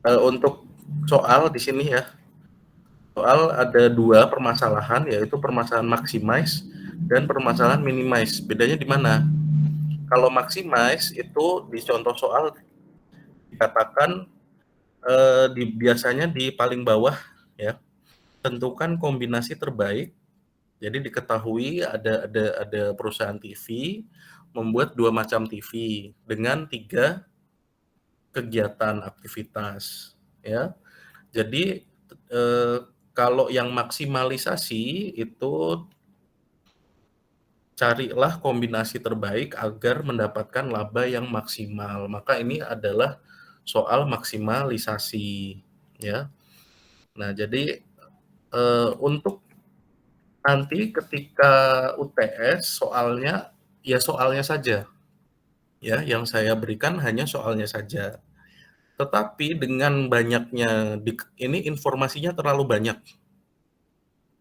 Untuk soal di sini ya, soal ada 2 permasalahan, yaitu permasalahan maximize dan permasalahan minimize. Bedanya di mana? Kalau maximize itu di contoh soal dikatakan, biasanya di paling bawah ya, tentukan kombinasi terbaik. Jadi diketahui ada perusahaan TV membuat 2 macam TV dengan 3 kegiatan aktivitas ya. Jadi, kalau yang maksimalisasi itu carilah kombinasi terbaik agar mendapatkan laba yang maksimal. Maka ini adalah soal maksimalisasi ya. Nah, jadi, untuk nanti ketika UTS soalnya, ya soalnya saja ya, yang saya berikan hanya soalnya saja. Tetapi dengan banyaknya ini informasinya terlalu banyak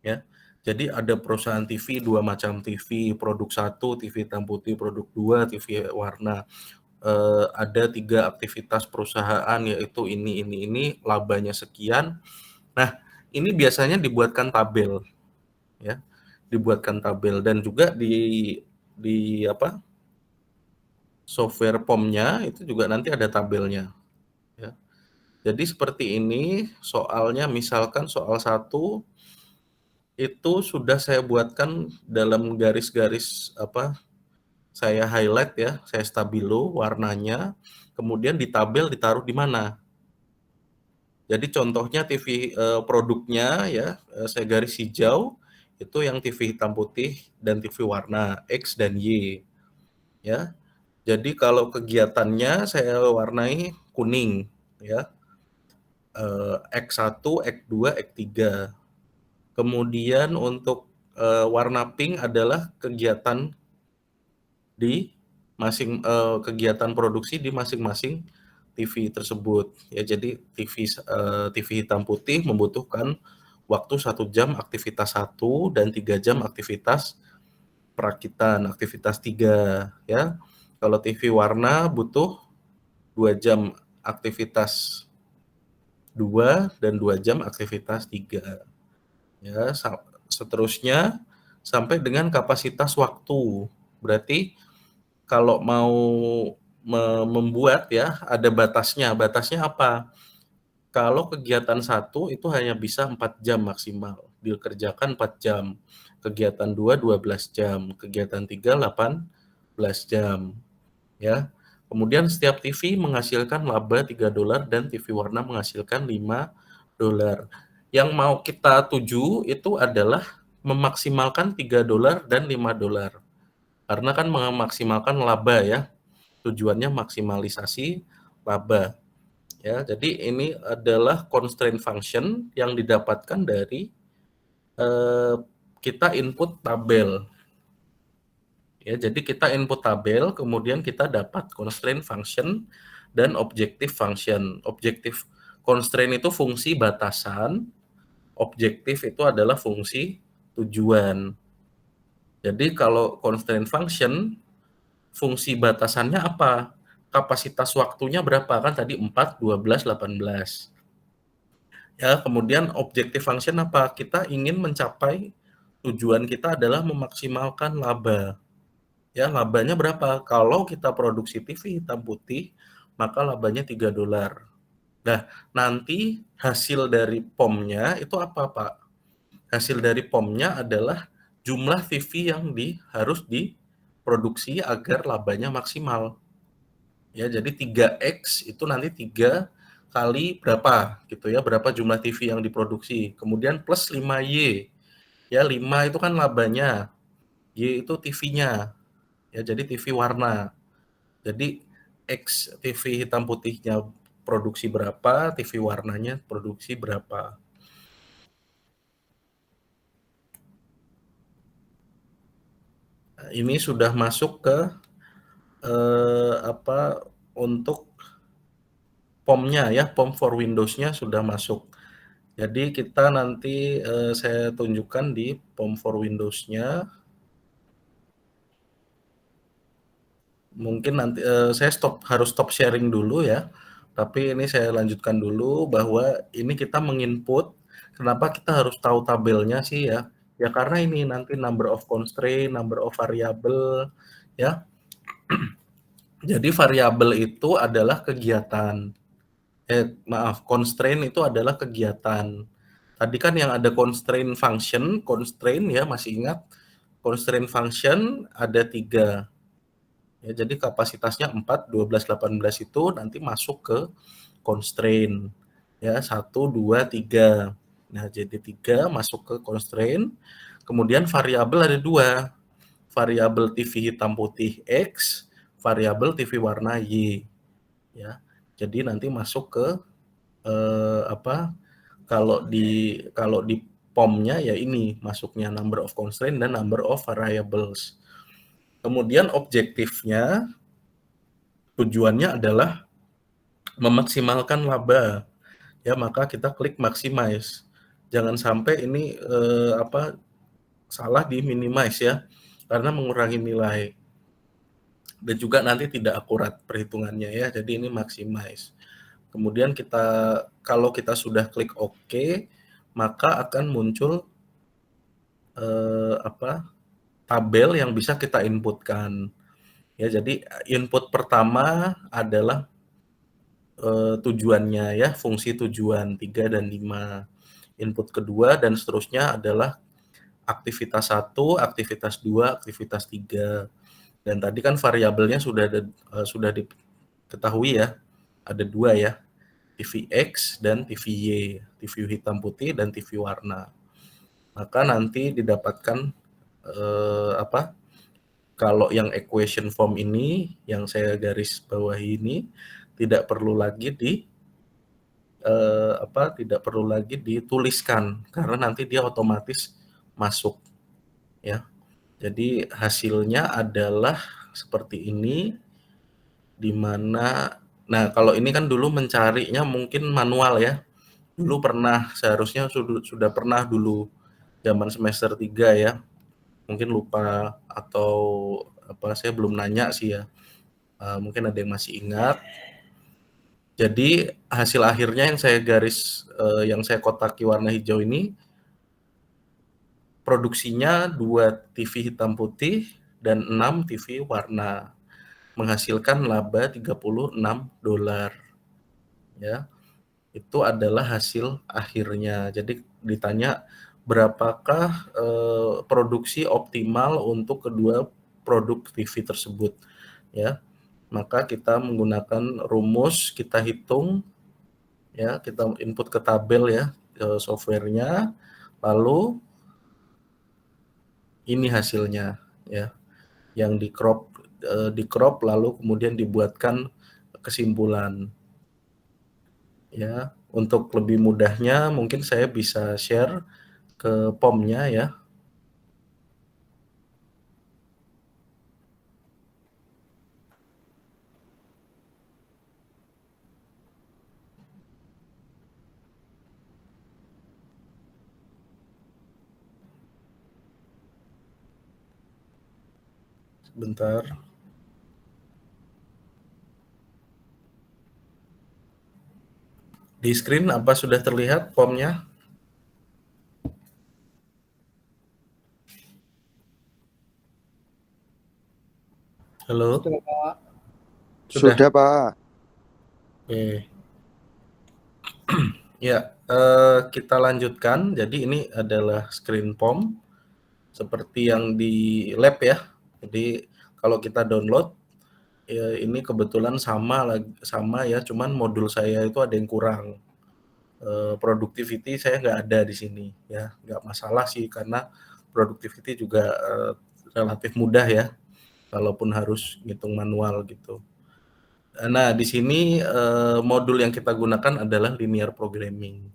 ya. Jadi ada perusahaan TV, 2 macam TV, produk 1 TV hitam putih, produk 2 TV warna. Ada 3 aktivitas perusahaan yaitu ini, labanya sekian. Nah, ini biasanya dibuatkan tabel ya, dibuatkan tabel dan juga di apa, software POM-nya itu juga nanti ada tabelnya ya. Jadi seperti ini soalnya, misalkan soal 1 itu sudah saya buatkan dalam garis-garis apa, saya highlight ya, saya stabilo warnanya, kemudian di tabel ditaruh di mana. Jadi contohnya TV, produknya ya, saya garis hijau, itu yang TV hitam putih dan TV warna, X dan Y, ya. Jadi kalau kegiatannya saya warnai kuning, ya, X1, X2, X3. Kemudian untuk, warna pink adalah kegiatan di kegiatan produksi di masing-masing TV tersebut ya. Jadi TV hitam putih membutuhkan waktu 1 jam aktivitas 1 dan 3 jam aktivitas perakitan, aktivitas 3 ya. Kalau TV warna butuh 2 jam aktivitas 2 dan 2 jam aktivitas 3 ya. Seterusnya sampai dengan kapasitas waktu. Berarti kalau mau membuat ya, ada batasnya. Batasnya apa? Kalau kegiatan 1 itu hanya bisa 4 jam maksimal, dikerjakan 4 jam. Kegiatan 2, 12 jam. Kegiatan 3, 18 jam. Ya. Kemudian setiap TV menghasilkan laba $3 dan TV warna menghasilkan $5. Yang mau kita tuju itu adalah memaksimalkan $3 dan $5. Karena kan memaksimalkan laba ya. Tujuannya maksimalisasi laba. Ya, jadi ini adalah constraint function yang didapatkan dari kita input tabel. Ya, jadi kita input tabel, kemudian kita dapat constraint function dan objective function. Objective constraint itu fungsi batasan, objektif itu adalah fungsi tujuan. Jadi kalau constraint function, fungsi batasannya apa? Kapasitas waktunya berapa? Kan tadi 4, 12, 18. Ya, kemudian objective function apa? Kita ingin mencapai, tujuan kita adalah memaksimalkan laba. Ya, labanya berapa? Kalau kita produksi TV hitam putih, maka labanya $3. Nah, nanti hasil dari POM-nya itu apa, Pak? Hasil dari POM-nya adalah jumlah TV yang harus diproduksi agar labanya maksimal. Ya, jadi 3X itu nanti 3 kali berapa gitu ya, berapa jumlah TV yang diproduksi. Kemudian plus 5Y. Ya, 5 itu kan labanya. Y itu TV-nya. Ya, jadi TV warna. Jadi X TV hitam putihnya produksi berapa, TV warnanya produksi berapa. Nah, ini sudah masuk ke untuk POM-nya ya, POM for Windows-nya sudah masuk. Jadi kita nanti saya tunjukkan di POM for Windows-nya. Mungkin nanti saya harus stop sharing dulu ya. Tapi ini saya lanjutkan dulu bahwa ini kita menginput, kenapa kita harus tahu tabelnya sih ya? Ya karena ini nanti number of constraint, number of variable, ya. Jadi variabel itu adalah kegiatan. Maaf, constraint itu adalah kegiatan. Tadi kan yang ada constraint function, constraint ya masih ingat? Constraint function ada 3. Ya, jadi kapasitasnya 4, 12, 18 itu nanti masuk ke constraint. Ya, 1, 2, 3. Nah, jadi 3 masuk ke constraint. Kemudian variabel ada 2. Variabel TV hitam putih X, variabel TV warna Y. Ya. Jadi nanti masuk ke kalau di POM-nya ya ini masuknya number of constraint dan number of variables. Kemudian objektifnya, tujuannya adalah memaksimalkan laba. Ya, maka kita klik maximize. Jangan sampai ini salah di minimize ya, karena mengurangi nilai. Dan juga nanti tidak akurat perhitungannya ya. Jadi ini maximize. Kemudian kalau kita sudah klik OK, maka akan muncul tabel yang bisa kita inputkan. Ya, jadi input pertama adalah tujuannya ya, fungsi tujuan 3 dan 5. Input kedua dan seterusnya adalah aktivitas 1, aktivitas 2, aktivitas 3. Dan tadi kan variabelnya sudah diketahui ya, ada 2 ya, TV X dan TV Y, TV hitam putih dan TV warna. Maka nanti didapatkan kalau yang equation form ini yang saya garis bawahi ini tidak perlu lagi dituliskan karena nanti dia otomatis masuk ya. Jadi hasilnya adalah seperti ini, di mana kalau ini kan dulu mencarinya mungkin manual ya. Dulu seharusnya sudah pernah dulu zaman semester 3 ya. Mungkin lupa atau saya belum nanya sih ya. Mungkin ada yang masih ingat. Jadi hasil akhirnya yang saya kotaki warna hijau ini, produksinya 2 TV hitam putih dan 6 TV warna, menghasilkan laba $36 ya. Itu adalah hasil akhirnya. Jadi ditanya berapakah produksi optimal untuk kedua produk TV tersebut ya. Maka kita menggunakan rumus, kita hitung ya, kita input ke tabel ya, ke softwarenya, lalu ini hasilnya ya, yang di crop lalu kemudian dibuatkan kesimpulan ya. Untuk lebih mudahnya mungkin saya bisa share ke POM-nya ya. Sebentar. Di screen apa sudah terlihat POM-nya? Halo? Sudah, Pak. Sudah? Pak. Oke. Ya, kita lanjutkan. Jadi ini adalah screen POM seperti yang di lab ya. Jadi kalau kita download ya, ini kebetulan sama ya, cuman modul saya itu ada yang kurang. Productivity saya nggak ada di sini ya, nggak masalah sih karena productivity juga relatif mudah ya, walaupun harus ngitung manual gitu. Nah, di sini modul yang kita gunakan adalah linear programming.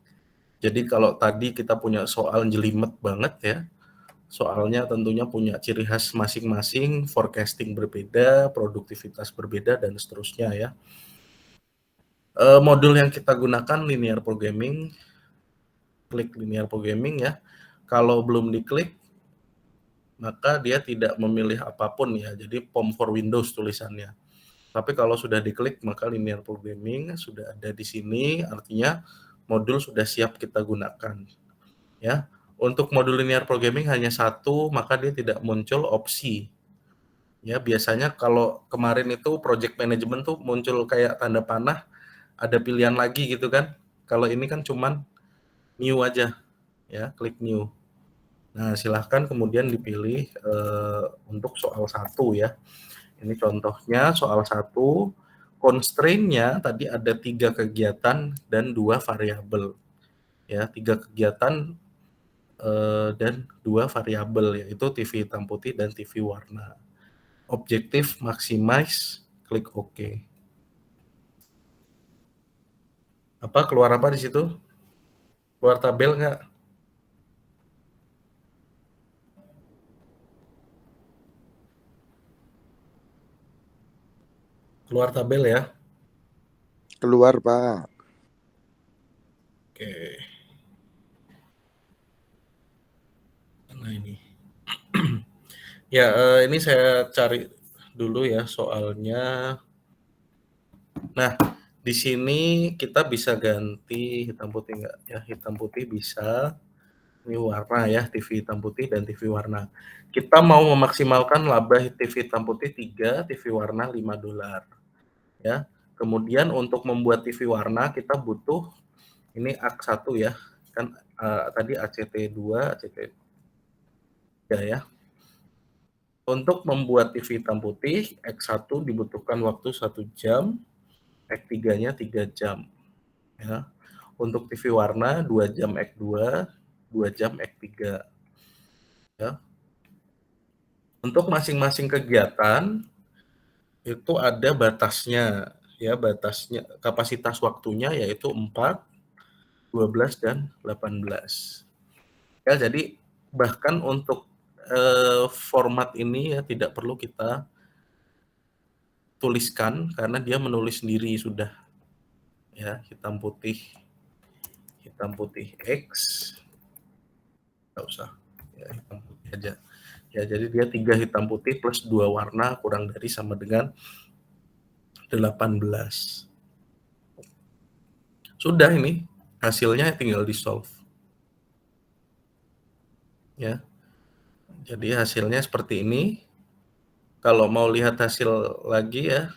Jadi kalau tadi kita punya soal jelimet banget ya, soalnya tentunya punya ciri khas masing-masing, forecasting berbeda, produktivitas berbeda, dan seterusnya ya. Modul yang kita gunakan linear programming, klik linear programming ya. Kalau belum diklik, maka dia tidak memilih apapun ya. Jadi POM for Windows tulisannya. Tapi kalau sudah diklik maka linear programming sudah ada di sini, artinya modul sudah siap kita gunakan, ya. Untuk modul linear programming hanya satu, maka dia tidak muncul opsi. Ya, biasanya kalau kemarin itu project management tuh muncul kayak tanda panah, ada pilihan lagi gitu kan. Kalau ini kan cuman new aja, ya, klik new. Nah, silahkan kemudian dipilih untuk soal 1 ya. Ini contohnya soal 1, constraint-nya tadi ada 3 kegiatan dan 2 variabel. Ya, 3 kegiatan dan 2 variabel, yaitu TV hitam putih dan TV warna. Objektif maximize, klik OK. Apa, keluar apa di situ? Keluar tabel nggak? Keluar tabel ya. Keluar, Pak. Oke. Nah ini. Ya, ini saya cari dulu ya soalnya. Nah, di sini kita bisa ganti hitam putih nggak? Ya, hitam putih bisa. Ini warna ya, TV hitam putih dan TV warna. Kita mau memaksimalkan laba TV hitam putih 3, TV warna $5. Ya. Kemudian untuk membuat TV warna kita butuh ini AK1 ya. Kan tadi ACT2, ACT3 ya. Untuk membuat TV hitam putih, X1 dibutuhkan waktu 1 jam, X3-nya 3 jam. Ya. Untuk TV warna 2 jam X2, 2 jam X3. Ya. Untuk masing-masing kegiatan itu ada batasnya, ya, batasnya kapasitas waktunya yaitu 4, 12 dan 18. Ya, jadi bahkan untuk format ini ya tidak perlu kita tuliskan karena dia menulis sendiri sudah. Ya, hitam putih X, nggak usah, ya, hitam putih aja. Ya, jadi dia 3 hitam putih plus 2 warna kurang dari sama dengan 18. Sudah ini, hasilnya tinggal di-solve. Ya. Jadi hasilnya seperti ini. Kalau mau lihat hasil lagi ya,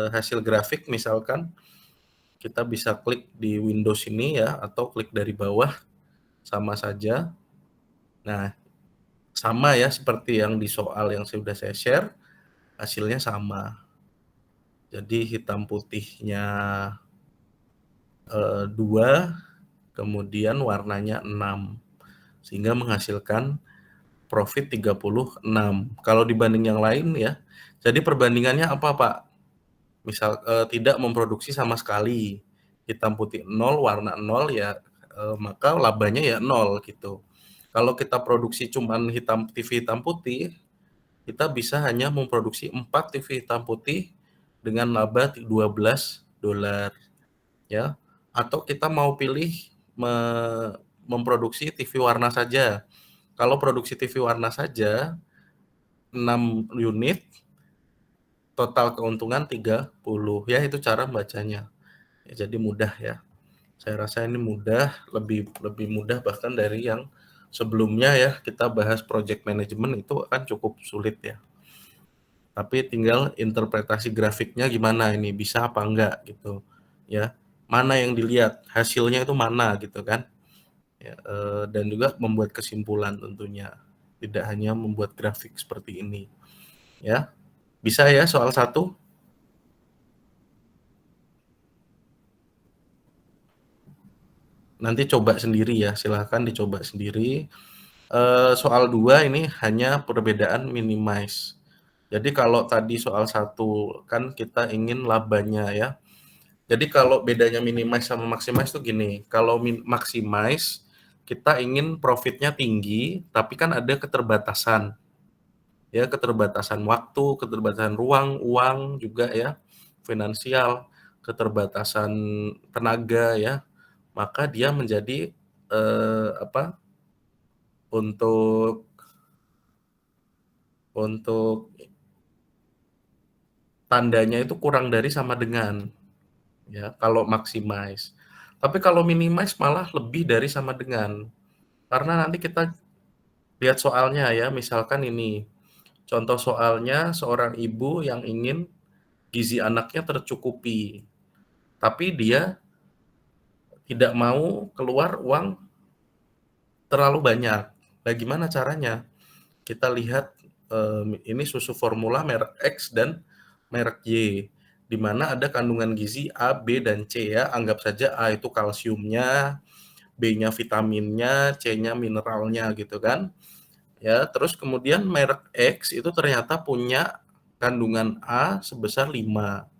hasil grafik misalkan, kita bisa klik di Windows ini ya, atau klik dari bawah, sama saja. Nah, sama ya seperti yang di soal yang sudah saya share, hasilnya sama. Jadi hitam putihnya 2, kemudian warnanya 6, sehingga menghasilkan profit 36. Kalau dibanding yang lain ya, jadi perbandingannya apa Pak? Misal tidak memproduksi sama sekali, hitam putih 0, warna 0 ya, maka labanya ya 0 gitu. Kalau kita produksi cuman TV hitam putih, kita bisa hanya memproduksi 4 TV hitam putih dengan laba $12 ya. Atau kita mau pilih memproduksi TV warna saja. Kalau produksi TV warna saja 6 unit, total keuntungan 30 ya, itu cara bacanya. Ya, jadi mudah ya. Saya rasa ini mudah, lebih mudah bahkan dari yang sebelumnya ya, kita bahas project management itu kan cukup sulit ya. Tapi tinggal interpretasi grafiknya gimana ini, bisa apa enggak gitu. Ya. Mana yang dilihat, hasilnya itu mana gitu kan. Ya, dan juga membuat kesimpulan tentunya. Tidak hanya membuat grafik seperti ini. Ya. Bisa ya soal 1? Nanti coba sendiri ya, silahkan dicoba sendiri. Soal 2 ini hanya perbedaan minimize. Jadi kalau tadi soal 1 kan kita ingin labanya ya. Jadi kalau bedanya minimize sama maximize tuh gini, kalau maximize kita ingin profitnya tinggi, tapi kan ada keterbatasan. Ya, keterbatasan waktu, keterbatasan ruang, uang juga ya, finansial, keterbatasan tenaga ya. Maka dia menjadi untuk tandanya itu kurang dari sama dengan, ya, kalau maximize. Tapi kalau minimize malah lebih dari sama dengan. Karena nanti kita lihat soalnya ya, misalkan ini, contoh soalnya seorang ibu yang ingin gizi anaknya tercukupi, tapi dia tidak mau keluar uang terlalu banyak. Nah, gimana caranya? Kita lihat ini susu formula merek X dan merek Y, di mana ada kandungan gizi A, B, dan C ya. Anggap saja A itu kalsiumnya, B-nya vitaminnya, C-nya mineralnya gitu kan. Ya, terus kemudian merek X itu ternyata punya kandungan A sebesar 5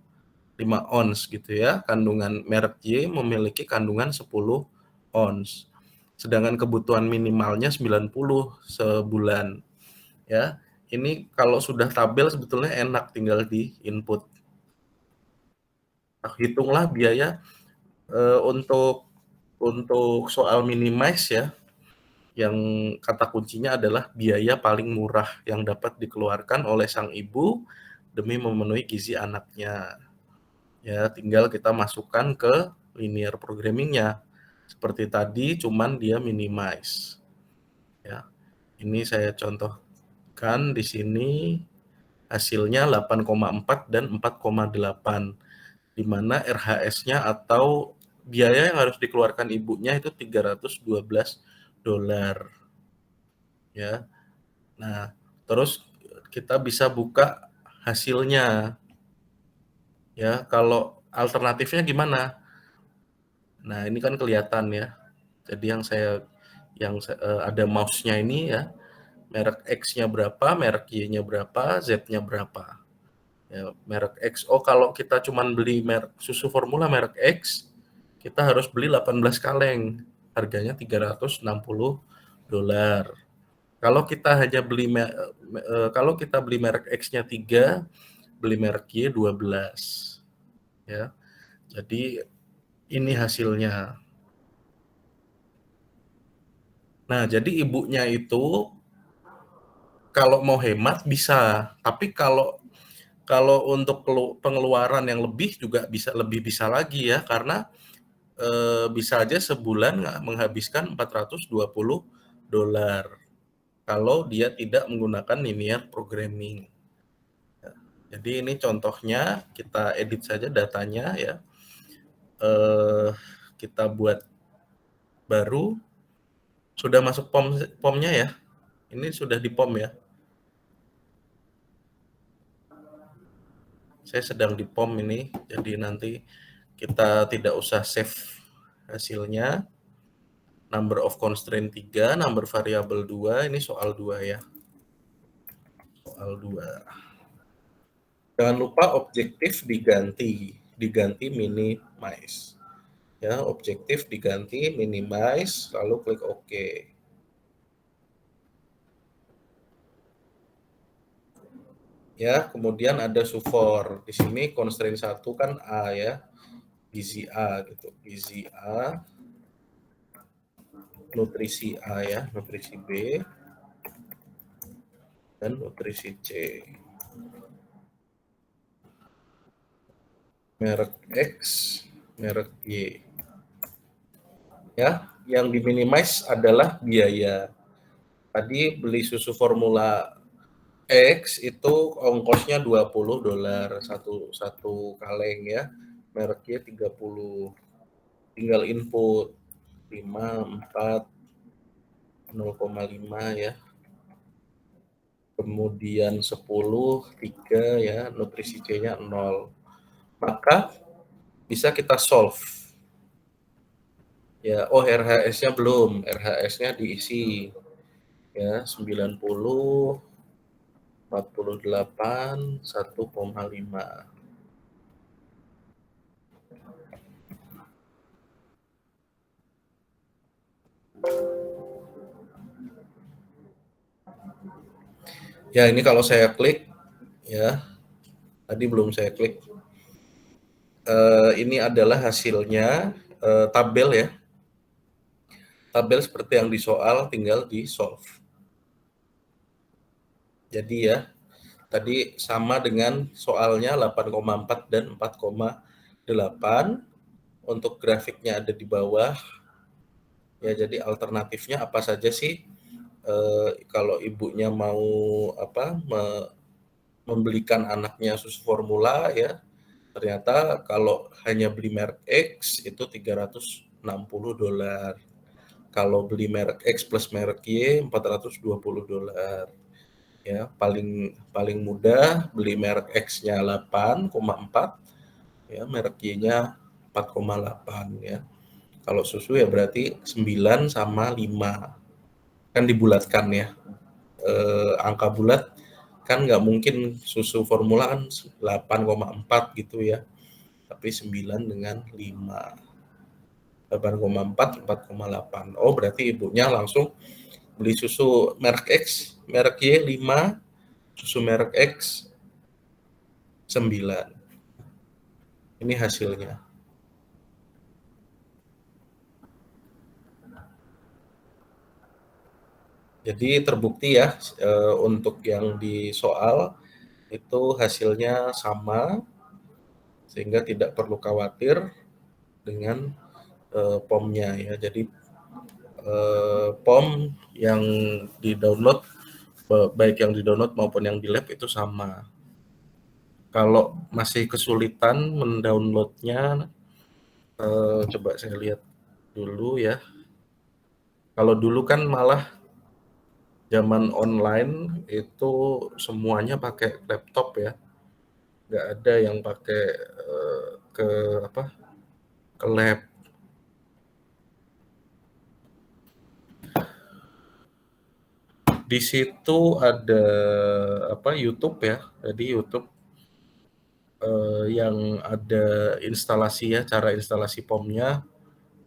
ons gitu ya. Kandungan merek Y memiliki kandungan 10 ons. Sedangkan kebutuhan minimalnya 90 sebulan. Ya, ini kalau sudah tabel sebetulnya enak tinggal di input. Nah, hitunglah biaya untuk soal minimize ya, yang kata kuncinya adalah biaya paling murah yang dapat dikeluarkan oleh sang ibu demi memenuhi gizi anaknya. Ya, tinggal kita masukkan ke linear programming-nya. Seperti tadi, cuman dia minimize. Ya, ini saya contohkan di sini hasilnya 8,4 dan 4,8, di mana RHS-nya atau biaya yang harus dikeluarkan ibunya itu $312. Ya. Nah, terus kita bisa buka hasilnya. Ya, kalau alternatifnya gimana? Nah, ini kan kelihatan ya. Jadi ada mouse-nya ini ya, merek X-nya berapa, merek Y-nya berapa, Z-nya berapa. Ya, merek X. Oh, kalau kita cuman beli merek susu formula merek X, kita harus beli 18 kaleng. Harganya $360. Kalau kita beli merek X-nya 3, beli merek Y 12. Ya. Jadi ini hasilnya. Nah, jadi ibunya itu kalau mau hemat bisa, tapi kalau kalau untuk pengeluaran yang lebih juga bisa lagi ya, karena bisa aja sebulan menghabiskan $420 kalau dia tidak menggunakan linear programming. Jadi ini contohnya, kita edit saja datanya ya. Kita buat baru. Sudah masuk POM-nya ya? Ini sudah di POM ya? Saya sedang di POM ini, jadi nanti kita tidak usah save hasilnya. Number of constraint 3, number variable 2, ini soal 2 ya. Soal 2. Jangan lupa objektif diganti minimize. Ya, objektif diganti minimize, lalu klik OK. Ya, kemudian ada sufor. Di sini constraint 1 kan A ya. Gizi A gitu. Gizi A, nutrisi A ya, nutrisi B, dan nutrisi C. Merek X, merek Y. Ya, yang diminimize adalah biaya. Tadi beli susu formula X itu ongkosnya $20 satu kaleng ya. Mereknya 30. Tinggal input 5, 4, 0,5 ya. Kemudian 10, 3 ya, nutrisi C-nya 0. Maka bisa kita solve. Ya, oh RHS-nya belum, RHS-nya diisi. Ya, 90, 48, 1,5. Ya, ini kalau saya klik, ya, tadi belum saya klik. Ini adalah hasilnya, tabel ya. Tabel seperti yang di soal, tinggal di solve. Jadi ya, tadi sama dengan soalnya 8,4 dan 4,8. Untuk grafiknya ada di bawah. Ya, jadi alternatifnya apa saja sih? Kalau ibunya mau membelikan anaknya susu formula ya, ternyata kalau hanya beli merek X itu $360. Kalau beli merek X plus merek Y $420. Ya, paling mudah beli merek X-nya 8,4 ya, merek Y-nya 4,8 ya. Kalau susu ya berarti 9 sama 5. Kan dibulatkan ya. Angka bulat kan nggak mungkin susu formula kan 8,4 gitu ya. Tapi 9 dengan 5. 8,4, 4,8. Oh, berarti ibunya langsung beli susu merek X, merek Y 5, susu merek X 9. Ini hasilnya. Jadi terbukti ya, untuk yang di soal itu hasilnya sama, sehingga tidak perlu khawatir dengan POM-nya ya. Jadi POM yang di-download, baik yang di-download maupun yang di lab itu sama. Kalau masih kesulitan mendownloadnya, coba saya lihat dulu ya. Kalau dulu kan malah zaman online itu semuanya pakai laptop ya, nggak ada yang pakai ke ke lab. Di situ ada YouTube ya, jadi YouTube yang ada instalasi ya, cara instalasi POM-nya.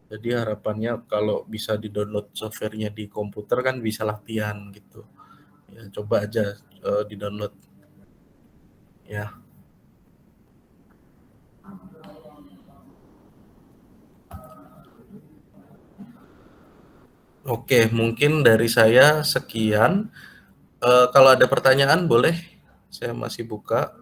Jadi harapannya kalau bisa di-download software-nya di komputer kan bisa latihan gitu. Ya, coba aja di-download ya. Oke, mungkin dari saya sekian. Kalau ada pertanyaan boleh, saya masih buka.